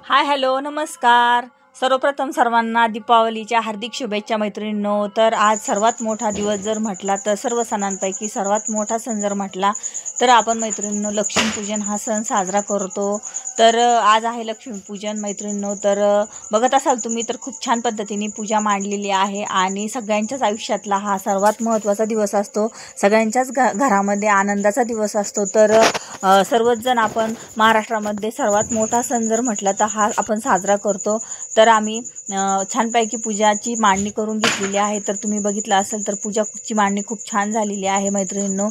Hi hello नमस्कार. सर्वप्रथम सर्वांना दीपावलीच्या हार्दिक शुभेच्छा मैत्रिणींनो. तर आज सर्वात मोठा दिवस जर म्हटला तर सर्व सणांपैकी सर्वात मोठा सण जर म्हटला तर आपण मैत्रिणींनो लक्ष्मीपूजन हा सण साजरा करतो. तर आज आहे लक्ष्मीपूजन मैत्रिणींनो. तर बघत असाल तुम्ही तर खूप छान पद्धतीने पूजा मांडलेली आहे आणि सगळ्यांच्याच आयुष्यातला हा सर्वात महत्त्वाचा दिवस असतो. सगळ्यांच्याच घरामध्ये आनंदाचा दिवस असतो. तर सर्वच जण आपण महाराष्ट्रामध्ये सर्वात मोठा सण जर म्हटला तर हा आपण साजरा करतो. तर आम्ही छानपैकी पूजाची मांडणी करून घेतलेली आहे. तर तुम्ही बघितलं असेल तर पूजाची मांडणी खूप छान झालेली आहे मैत्रिणींनो.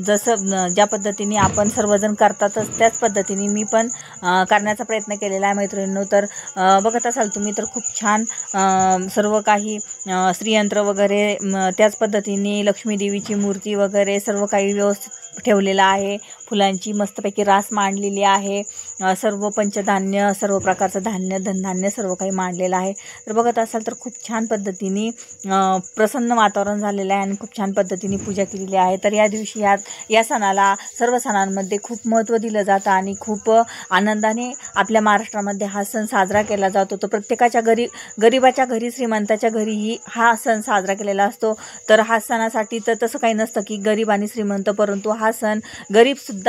जसं ज्या पद्धतीने आपण सर्वजण करतातच त्याच पद्धतीने मी पण करण्याचा प्रयत्न केलेला आहे मैत्रिणींनो. तर बघत असाल तुम्ही तर खूप छान सर्व काही श्रीयंत्र वगैरे त्याच पद्धतीने लक्ष्मी देवीची मूर्ती वगैरे सर्व काही व्यवस्थित ठेवलेलं आहे. फुलांची मस्तपैकी रास मांडलेली आहे. सर्व पंचधान्य सर्व प्रकारचं धान्य धनधान्य सर्व काही मांडलेलं आहे. तर बघत असाल तर खूप छान पद्धतीने प्रसन्न वातावरण झालेलं आहे आणि खूप छान पद्धतीने पूजा केलेली आहे. तर या दिवशी या सणाला सर्व सणांमध्ये खूप महत्त्व दिलं जातं आणि खूप आनंदाने आपल्या महाराष्ट्रामध्ये हा सण साजरा केला जातो. तो प्रत्येकाच्या गरीबाच्या घरी श्रीमंताच्या घरीही हा सण साजरा केलेला असतो. तर हा सणासाठी तर तसं काही नसतं की गरीब आणि श्रीमंत, परंतु हा सण गरीबसुद्धा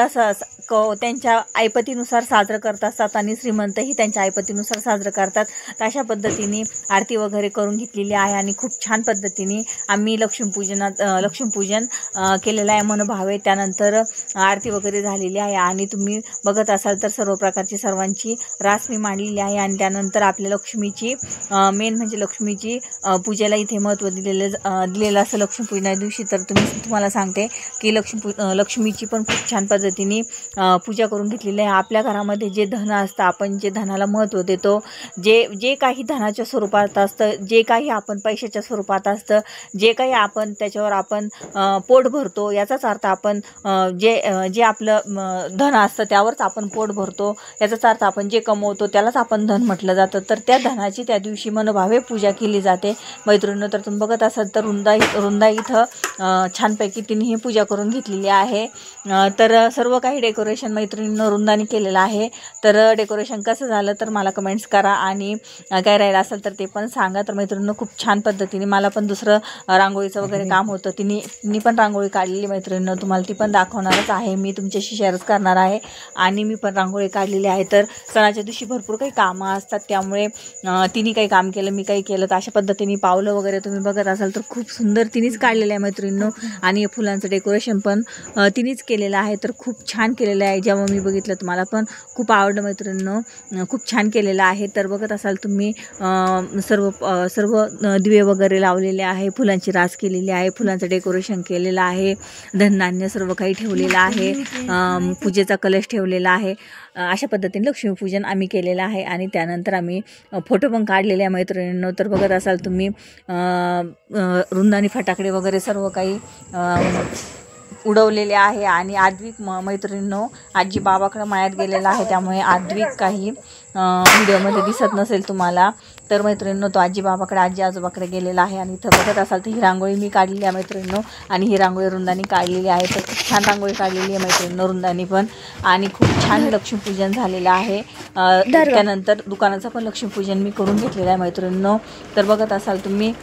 त्यांच्या ऐपतीनुसार साजरं करत असतात आणि श्रीमंतही त्यांच्या ऐपतीनुसार साजरं करतात. तर अशा पद्धतीने आरती वगैरे करून घेतलेली आहे आणि खूप छान पद्धतीने आम्ही लक्ष्मीपूजन केलेलं आहे मनोभावे. त्यानंतर आरती वगैरे झालेली आहे आणि तुम्ही बघत असाल तर सर्व प्रकारची सर्वांची रास मी मांडलेली आहे. आणि त्यानंतर आपल्या लक्ष्मीची मेन म्हणजे लक्ष्मीची पूजेला इथे महत्त्व दिलेलं असं लक्ष्मीपूजना दिवशी. तर तुम्हाला सांगते की लक्ष्मीची पण खूप छान पद्धतीने पूजा करून घेतलेली आहे. आपल्या घरामध्ये जे धन असतं, आपण जे धनाला महत्त्व देतो, जे काही धनाच्या स्वरूपात असतं, जे काही आपण पैशाच्या स्वरूपात असतं, जे काही आपण त्याच्यावर आपण पोट भरतो, याचाच अर्थ आपण जे आपलं धन असतं त्यावरच आपण पोट भरतो, याचाच अर्थ आपण जे कमवतो त्यालाच आपण धन म्हटलं जातं. तर त्या धनाची त्या दिवशी मनोभावे पूजा केली जाते मैत्रिणींनो. तर तुम्ही बघत असाल तर रुंदा इथं छानपैकी तिने ही पूजा करून घेतलेली आहे. तर सर्व काही डेकोरेशन मैत्रिणींनो रुंदाने केलेलं आहे. तर डेकोरेशन कसं झालं तर मला कमेंट्स करा आणि काय राहिलं असेल तर ते पण सांगा. तर मैत्रिणींनो खूप छान पद्धतीने मला पण दुसरं रांगोळीचं वगैरे काम होतं, तिने पण रांगोळी काढलेली मैत्रिणींनो. तुम्हाला ती पण दाखवणारच आहे, मी तुमच्याशी शेअरच करणार आहे. आणि मी पण रांगोळी काढलेली आहे. तर सणाच्या दिवशी भरपूर काही कामं असतात, त्यामुळे तिने काही काम केलं मी काही केलं. तर अशा पद्धतीने पावलं वगैरे तुम्ही बघत असाल तर खूप सुंदर तिनेच काढलेलं आहे मैत्रिणींनो. आणि फुलांचं डेकोरेशन पण तिनेच केलेलं आहे. तर खूप छान केलेलं आहे. जेव्हा मी बघितलं तुम्हाला पण खूप आवडलं मैत्रिणींनो, खूप छान केलेलं आहे. तर बघत असाल तुम्ही सर्व दिवे वगैरे लावलेले आहे, फुलांची रास केलेली आहे, फुलांचं डेकोरेशन केलेलं आहे, धनधान्य सर्व काही ठेवलेलं आहे, पूजेचा कलश ठेवलेला आहे. अशा पद्धतीने लक्ष्मीपूजन आम्ही केलेलं आहे. आणि त्यानंतर आम्ही फोटो पण काढलेले आहे मैत्रिणींनो. तर बघत असाल तुम्ही रुंदानी फटाकडे वगैरे सर्व काही उडवलेले आहे. आणि आद्विक मैत्रिणींनो आजी बाबाकडे मायात गेलेला आहे, त्यामुळे आद्विक काही व्हिडिओमध्ये दिसत नसेल तुम्हाला. तर मैत्रिणींनो तो आजी आजोबाकडे गेलेला आहे. आणि इथं बघत असाल तर ही रांगोळी मी काढलेली आहे मैत्रिणींनो. आणि ही रांगोळी रुंदानी काढलेली आहे. तर खूप छान रांगोळी काढलेली आहे मैत्रिणींनो रुंदानी पण. आणि खूप छान लक्ष्मीपूजन झालेलं आहे. त्यानंतर दुकानाचं पण लक्ष्मीपूजन मी करून घेतलेलं आहे मैत्रिणींनो. तर बघत असाल तुम्ही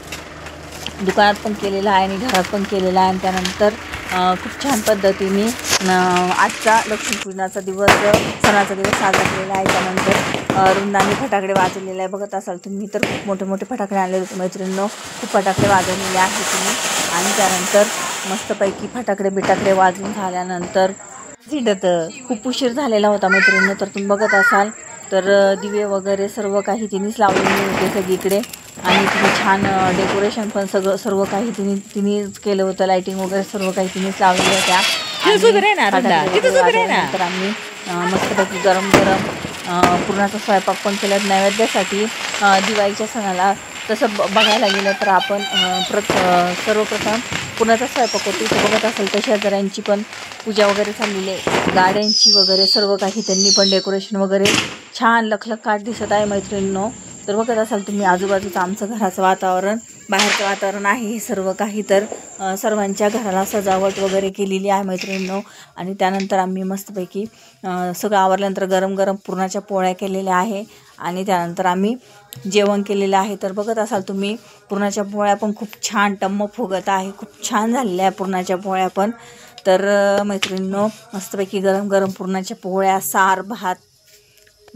दुकानात पण केलेलं आहे आणि घरात पण केलेलं आहे. आणि त्यानंतर खूप छान पद्धतीने आजचा लक्ष्मीपूजनाचा सणाचा दिवस साजरा केलेला आहे. त्यानंतर रुंदानी फटाकडे वाजवलेले आहे. बघत असाल तुम्ही तर खूप मोठे मोठे फटाकडे आणलेले होते मैत्रिणींनो, खूप फटाकडे वाजवलेले आहेत तुम्ही. आणि त्यानंतर मस्तपैकी फटाकडे वाजवून झाल्यानंतर खूप उशीर झालेला होता मैत्रिणींनो. तर तुम्ही बघत असाल तर दिवे वगैरे सर्व काही तिनेच लावलेले होते सगळीकडे. आणि तिने छान डेकोरेशन पण सर्व काही तिनेच केलं होतं, लाईटिंग वगैरे सर्व काही तिनेच लावलेल्या होत्या. तर आम्ही मस्तपैकी गरम पुरणाचा स्वयंपाक पण केला नैवेद्यासाठी दिवाळीच्या सणाला. तसं बघायला गेलं तर आपण सर्वप्रथम पुरणाचा स्वयंपाक होतो. इथं बघत असेल तर शेजाऱ्यांची पण पूजा वगैरे चाललेली आहे, गाड्यांची वगैरे सर्व काही त्यांनी पण डेकोरेशन वगैरे छान लखलखाट दिसत आहे मैत्रिणींनो. तर बघत असाल तुम्ही आजूबाजूचं आमचं घराचं वातावरण, बाहेरचं वातावरण आहे हे सर्व काही. तर सर्वांच्या घराला सजावट वगैरे केलेली आहे मैत्रिणींनो. आणि त्यानंतर आम्ही मस्तपैकी सगळं आवरल्यानंतर गरम गरम पुरणाच्या पोळ्या केलेल्या आहे आणि त्यानंतर आम्ही जेवण केलेलं आहे. तर बघत असाल तुम्ही पुरणाच्या पोळ्या पण खूप छान टम्म फुगत आहे, खूप छान झालेल्या आहे पुरणाच्या पोळ्या पण. तर मैत्रिणींनो मस्तपैकी गरम गरम पुरणाच्या पोळ्या, सार भात,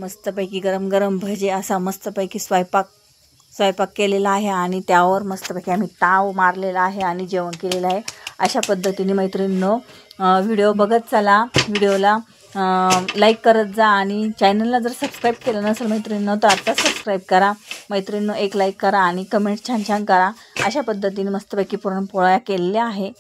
मस्तपैकी गरम गरम भजे, असा मस्तपैकी स्वयंपाक केलेला आहे आणि त्यावर मस्तपैकी आम्ही ताव मारलेला आहे आणि जेवण केलेलं आहे. अशा पद्धतीने मैत्रिणींनो व्हिडिओ बघत चला. व्हिडिओला लाईक करत जा आणि चॅनलला जर सबस्क्राईब केलं नसेल मैत्रिणींनो तर आता सबस्क्राईब करा. मैत्रिणींनो एक लाईक करा आणि कमेंट छान छान करा. अशा पद्धतीने मस्तपैकी पुरणपोळ्या केलेल्या आहे.